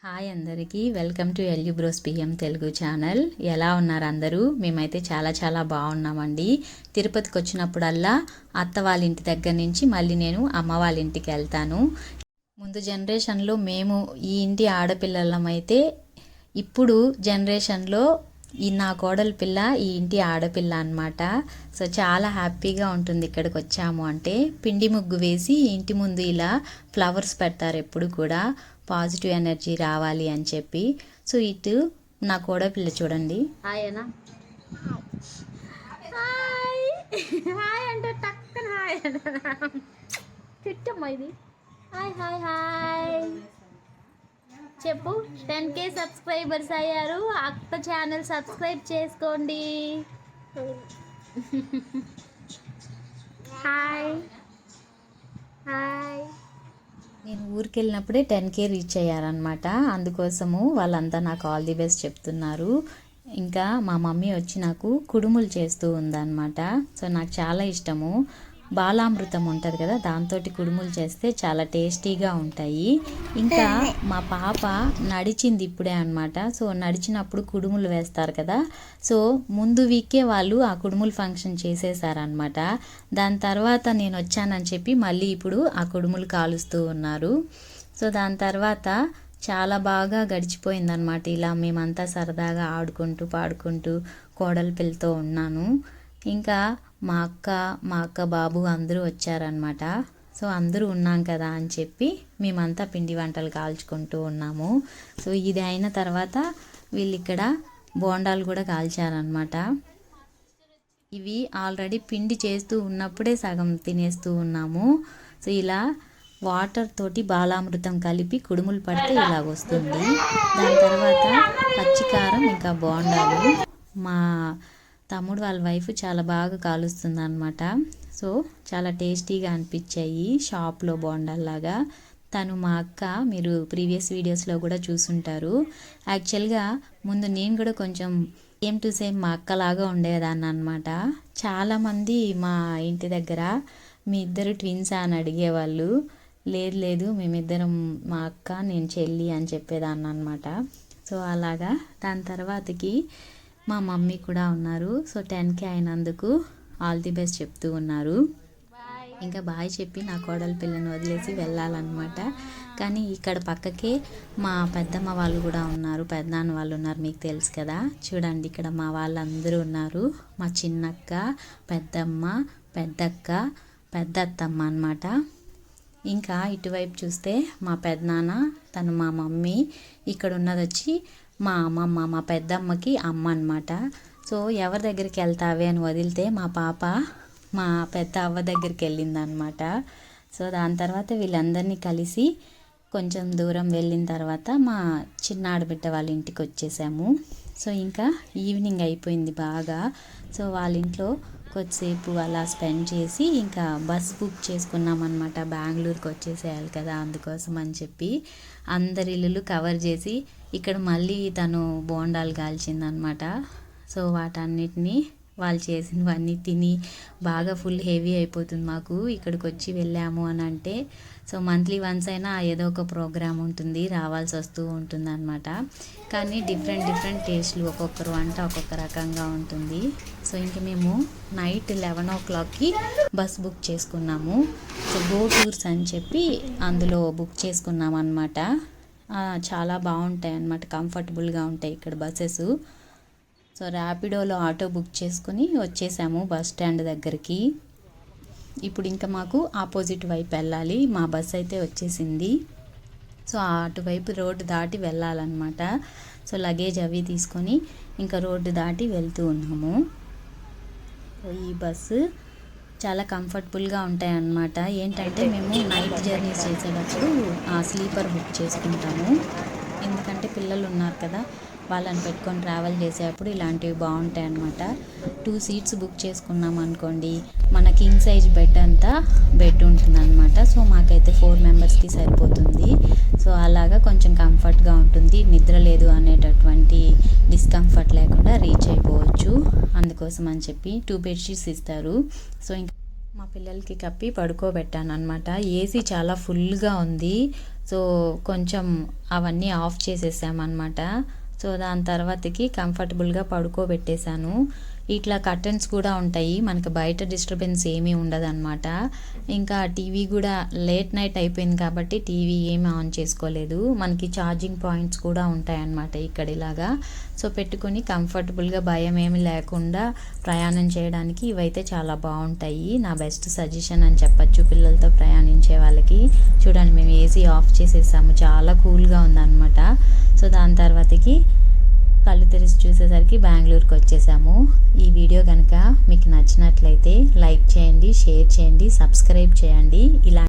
Hi అందరికీ welcome to ఎల్యూ bros PM Telugu channel. ఎలా ఉన్నారు అందరూ? మేమైతే చాలా బాగున్నామండి. తిరుపతికి వచ్చినప్పుడల్లా అత్త వాళ్ళ ఇంటి దగ్గర నుంచి మళ్ళీ నేను అమ్మ వాళ్ళ ఇంటికి వెళ్తాను. ముందు జనరేషన్లో మేము ఈ ఇంటి ఆడపిల్లలమైతే, ఇప్పుడు జనరేషన్లో నా కోడలి పిల్ల ఈ ఇంటి ఆడపిల్ల అనమాట. సో చాలా హ్యాపీగా ఉంటుంది ఇక్కడికి వచ్చాము అంటే. పిండి ముగ్గు వేసి ఇంటి ముందు ఇలా ఫ్లవర్స్ పెడతారు ఎప్పుడు కూడా, పాజిటివ్ ఎనర్జీ రావాలి అని చెప్పి. సో ఇటు నా కోడపిల్ల చూడండి. హాయ్ అన్నా, హాయ్ హాయ్ అంటే టక్కన హాయ్ అన్నా చిట్టమ్మా ఇది. హాయ్ హాయ్ హాయ్ చెప్పు. 10K సబ్స్క్రైబర్స్ అయ్యారు. అక్క ఛానల్ సబ్స్క్రైబ్ చేసుకోండి. Hi hi. నేను ఊరికి వెళ్ళినప్పుడే 10K రీచ్ అయ్యారనమాట. అందుకోసము వాళ్ళంతా నాకు ఆల్ ది బెస్ట్ చెప్తున్నారు. ఇంకా మా మమ్మీ వచ్చి నాకు కుడుములు చేస్తూ ఉందన్నమాట. సో నాకు చాలా ఇష్టము. బాలామృతం ఉంటుంది కదా, దాంతో కుడుములు చేస్తే చాలా టేస్టీగా ఉంటాయి. ఇంకా మా పాప నడిచింది ఇప్పుడే అనమాట. సో నడిచినప్పుడు కుడుములు వేస్తారు కదా, సో ముందు వీకే వాళ్ళు ఆ కుడుములు ఫంక్షన్ చేసేసారనమాట. దాని తర్వాత నేను వచ్చానని చెప్పి మళ్ళీ ఇప్పుడు ఆ కుడుములు కాలుస్తూ ఉన్నారు. సో దాని తర్వాత చాలా బాగా గడిచిపోయిందనమాట. ఇలా మేమంతా సరదాగా ఆడుకుంటూ పాడుకుంటూ కోడలి పిల్లతో ఉన్నాను. ఇంకా మా అక్క బాబు అందరూ వచ్చారనమాట. సో అందరూ ఉన్నాం కదా అని చెప్పి మేమంతా పిండి వంటలు కాల్చుకుంటూ ఉన్నాము. సో ఇది అయిన తర్వాత వీళ్ళు ఇక్కడ బోండాలు కూడా కాల్చారనమాట. ఇవి ఆల్రెడీ పిండి చేస్తూ ఉన్నప్పుడే సగం తినేస్తూ ఉన్నాము. సో ఇలా వాటర్ తోటి బాలామృతం కలిపి కుడుములు పడితే ఇలా వస్తుంది. దాని తర్వాత పచ్చికారం ఇంకా బోండాలు. మా తమ్ముడు వాళ్ళ వైఫ్ చాలా బాగా కాలుస్తుంది అనమాట. సో చాలా టేస్టీగా అనిపించాయి షాప్లో బోండాల్లాగా. తను మా అక్క, మీరు ప్రీవియస్ వీడియోస్లో కూడా చూసుంటారు. యాక్చువల్గా ముందు నేను కూడా కొంచెం సేమ్ టు సేమ్ మా అక్కలాగా ఉండేదాన్ని అనమాట. చాలామంది మా ఇంటి దగ్గర మీ ఇద్దరు ట్విన్స్ అని అడిగేవాళ్ళు. లేదు మేమిద్దరం, మా అక్క నేను చెల్లి అని చెప్పేదాన్ని అనమాట. సో అలాగా దాని తర్వాతకి మా మమ్మీ కూడా ఉన్నారు. సో 10K అయినందుకు ఆల్ ది బెస్ట్ చెప్తూ ఉన్నారు. ఇంకా బాయ్ చెప్పి నా కోడలి పిల్లని వదిలేసి వెళ్ళాలన్నమాట. కానీ ఇక్కడ పక్కకే మా పెద్దమ్మ వాళ్ళు కూడా ఉన్నారు, పెద్దనాన్న వాళ్ళు ఉన్నారు, మీకు తెలుసు కదా. చూడండి ఇక్కడ మా వాళ్ళందరూ ఉన్నారు. మా చిన్నక్క, పెద్దమ్మ, పెద్దక్క, పెద్దత్తమ్మ అన్నమాట. ఇంకా ఇటువైపు చూస్తే మా పెద్దనాన్న, తను మా మమ్మీ. ఇక్కడ ఉన్నది వచ్చి మా అమ్మమ్మ, మా పెద్దమ్మకి అమ్మ అనమాట. సో ఎవరి దగ్గరికి వెళ్తావే అని వదిలితే మా పాప మా పెద్ద అవ్వ దగ్గరికి వెళ్ళిందనమాట. సో దాని తర్వాత వీళ్ళందరినీ కలిసి కొంచెం దూరం వెళ్ళిన తర్వాత మా చిన్న ఆడబిడ్డ వాళ్ళ ఇంటికి వచ్చేసాము. సో ఇంకా ఈవినింగ్ అయిపోయింది బాగా. సో వాళ్ళ ఇంట్లో కొద్దిసేపు అలా స్పెండ్ చేసి ఇంకా బస్ బుక్ చేసుకున్నామన్నమాట. బెంగళూరుకి వచ్చేసేయాలి కదా, అందుకోసం అని చెప్పి అందరి ఇల్లులు కవర్ చేసి ఇక్కడ మళ్ళీ తను బోండాలు కాల్చిందనమాట. సో వాటన్నిటిని వాళ్ళు చేసినవన్నీ తిని బాగా ఫుల్ హెవీ అయిపోతుంది మాకు ఇక్కడికి వచ్చి వెళ్ళాము అని అంటే. సో మంత్లీ వన్స్ అయినా ఏదో ఒక ప్రోగ్రామ్ ఉంటుంది, రావాల్సి వస్తూ ఉంటుంది అనమాట. కానీ డిఫరెంట్ టేస్ట్లు, ఒక్కొక్కరు వంట ఒక్కొక్క రకంగా ఉంటుంది. సో ఇంక మేము నైట్ 11 o'clockకి బస్ బుక్ చేసుకున్నాము. సో గో టూర్స్ అని చెప్పి అందులో బుక్ చేసుకున్నాం అనమాట. చాలా బాగుంటాయి అన్నమాట, కంఫర్టబుల్గా ఉంటాయి ఇక్కడ బస్సెస్. సో ర్యాపిడోలో ఆటో బుక్ చేసుకుని వచ్చేసాము బస్ స్టాండ్ దగ్గరికి. ఇప్పుడు ఇంకా మాకు ఆపోజిట్ వైపు వెళ్ళాలి. మా బస్ అయితే వచ్చేసింది. సో అటువైపు రోడ్డు దాటి వెళ్ళాలన్నమాట. సో లగేజ్ అవి తీసుకొని ఇంకా రోడ్డు దాటి వెళ్తూ ఉన్నాము. ఈ బస్సు చాలా కంఫర్టబుల్గా ఉంటాయి అన్నమాట. ఏంటంటే మేము నైట్ జర్నీస్ చేసేటప్పుడు స్లీపర్ బుక్ చేసుకుంటాము. ఎందుకంటే పిల్లలు ఉన్నారు కదా, వాళ్ళని పెట్టుకొని ట్రావెల్ చేసేటప్పుడు ఇలాంటివి బాగుంటాయి అన్నమాట. 2 seats బుక్ చేసుకున్నాం అనుకోండి, మన కింగ్ సైజ్ బెడ్ ఉంటుందన్నమాట. సో మాకైతే 4 members-కి సరిపోతుంది. సో అలాగా కొంచెం కంఫర్ట్గా ఉంటుంది, నిద్ర లేదు అనేటటువంటి డిస్కంఫర్ట్ లేకుండా రీచ్ అయిపోవచ్చు. అందుకోసం అని చెప్పి 2 bedsheets ఇస్తారు. సో ఇంకా మా పిల్లలకి కప్పి పడుకోబెట్టాను అనమాట. ఏసీ చాలా ఫుల్గా ఉంది. సో కొంచెం అవన్నీ ఆఫ్ చేసేసామన్నమాట. సో దాని తర్వాతకి కంఫర్టబుల్గా పడుకోబెట్టేశాను. ఇట్లా కర్టన్స్ కూడా ఉంటాయి, మనకి బయట డిస్టర్బెన్స్ ఏమీ ఉండదన్నమాట. ఇంకా టీవీ కూడా లేట్ నైట్ అయిపోయింది కాబట్టి టీవీ ఏమీ ఆన్ చేసుకోలేదు. మనకి ఛార్జింగ్ పాయింట్స్ కూడా ఉంటాయన్నమాట ఇక్కడ ఇలాగా. సో పెట్టుకొని కంఫర్టబుల్గా భయం ఏమి లేకుండా ప్రయాణం చేయడానికి ఇవైతే చాలా బాగుంటాయి. నా బెస్ట్ సజెషన్ అని చెప్పచ్చు పిల్లలతో ప్రయాణించే వాళ్ళకి. చూడండి, మేము ఏసీ ఆఫ్ చేసేసాము, చాలా కూల్గా ఉందన్నమాట. సో దాని తర్వాతకి కళ్ళు తెరిచి చూసేసరికి బెంగళూరుకి వచ్చేసాము. ఈ వీడియో కనుక మీకు నచ్చినట్లయితే లైక్ చేయండి, షేర్ చేయండి, సబ్స్క్రైబ్ చేయండి. ఇలా